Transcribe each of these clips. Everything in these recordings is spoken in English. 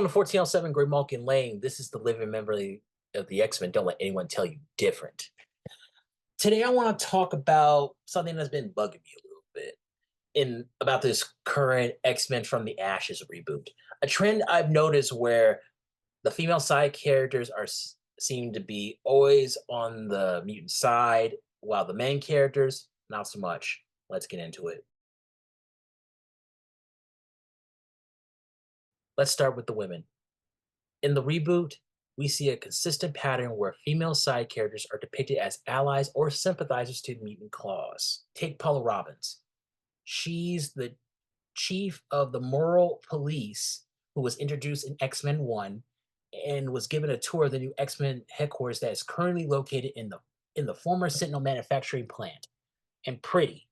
Welcome to 1407 Graymalkin Lane. This is the living memory of the X-Men. Don't let anyone tell you different. Today, I want to talk about something that's been bugging me a little bit in about this current X-Men from the Ashes reboot. A trend I've noticed where the female side characters seem to be always on the mutant side, while the main characters not so much. Let's get into it. Let's start with the women. In the reboot, we see a consistent pattern where female side characters are depicted as allies or sympathizers to the mutant cause. Take Paula Robbins. She's the chief of the moral police who was introduced in X-Men 1 and was given a tour of the new X-Men headquarters that is currently located in the former Sentinel manufacturing plant. And Pretty,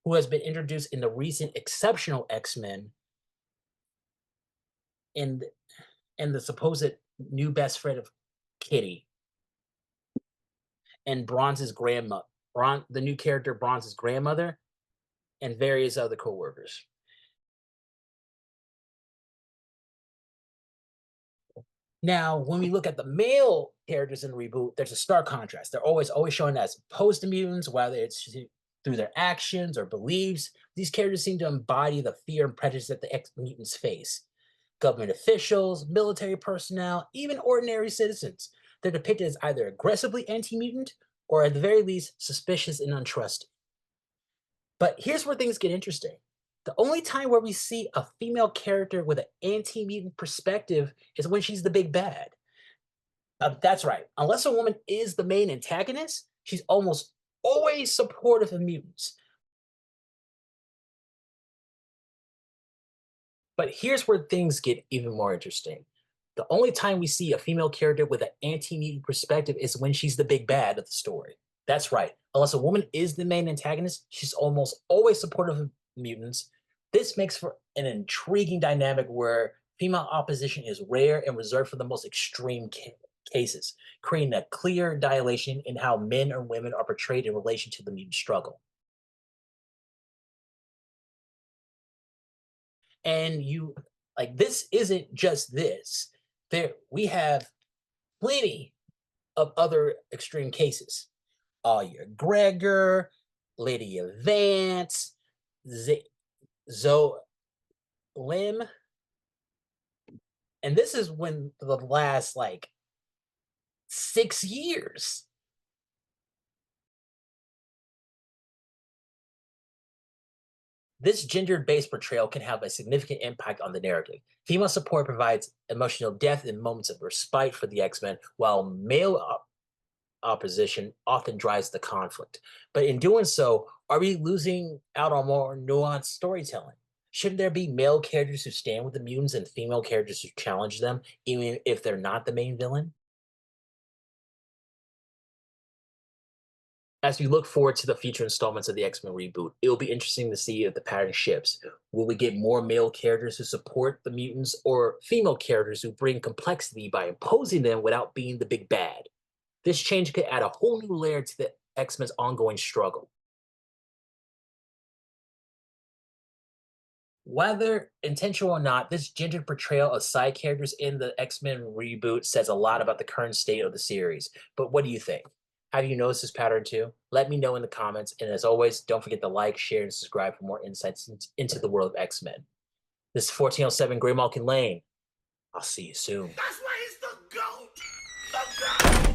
who has been introduced in the recent Exceptional X-Men and the supposed new best friend of Kitty and Bronze's grandma, the new character Bronze's grandmother, and various other co-workers. Now, when we look at the male characters in the reboot, there's a stark contrast. They're always showing as opposed to mutants, whether it's through their actions or beliefs. These characters seem to embody the fear and prejudice that the mutants face. Government officials, military personnel, even ordinary citizens. They're depicted as either aggressively anti-mutant or at the very least suspicious and untrusting. But here's where things get interesting. The only time where we see a female character with an anti-mutant perspective is when she's the big bad. That's right. Unless a woman is the main antagonist, she's almost always supportive of mutants. But here's where things get even more interesting. The only time we see a female character with an anti-mutant perspective is when she's the big bad of the story. That's right. Unless a woman is the main antagonist, she's almost always supportive of mutants. This makes for an intriguing dynamic where female opposition is rare and reserved for the most extreme cases, creating a clear dilation in how men or women are portrayed in relation to the mutant struggle. And this isn't just this. We have plenty of other extreme cases. Alia Gregor, Lydia Vance, Zoe Lim. And this is when the last 6 years. This gender-based portrayal can have a significant impact on the narrative. Female support provides emotional depth in moments of respite for the X-Men, while male opposition often drives the conflict. But in doing so, are we losing out on more nuanced storytelling? Shouldn't there be male characters who stand with the mutants and female characters who challenge them, even if they're not the main villain? As we look forward to the future installments of the X-Men reboot, it'll be interesting to see if the pattern shifts. Will we get more male characters who support the mutants or female characters who bring complexity by imposing them without being the big bad? This change could add a whole new layer to the X-Men's ongoing struggle. Whether intentional or not, this gendered portrayal of side characters in the X-Men reboot says a lot about the current state of the series. But what do you think? Have you noticed this pattern too? Let me know in the comments. And as always, don't forget to like, share, and subscribe for more insights into the world of X-Men. This is 1407 Graymalkin Lane. I'll see you soon. That's why he's the GOAT! The GOAT!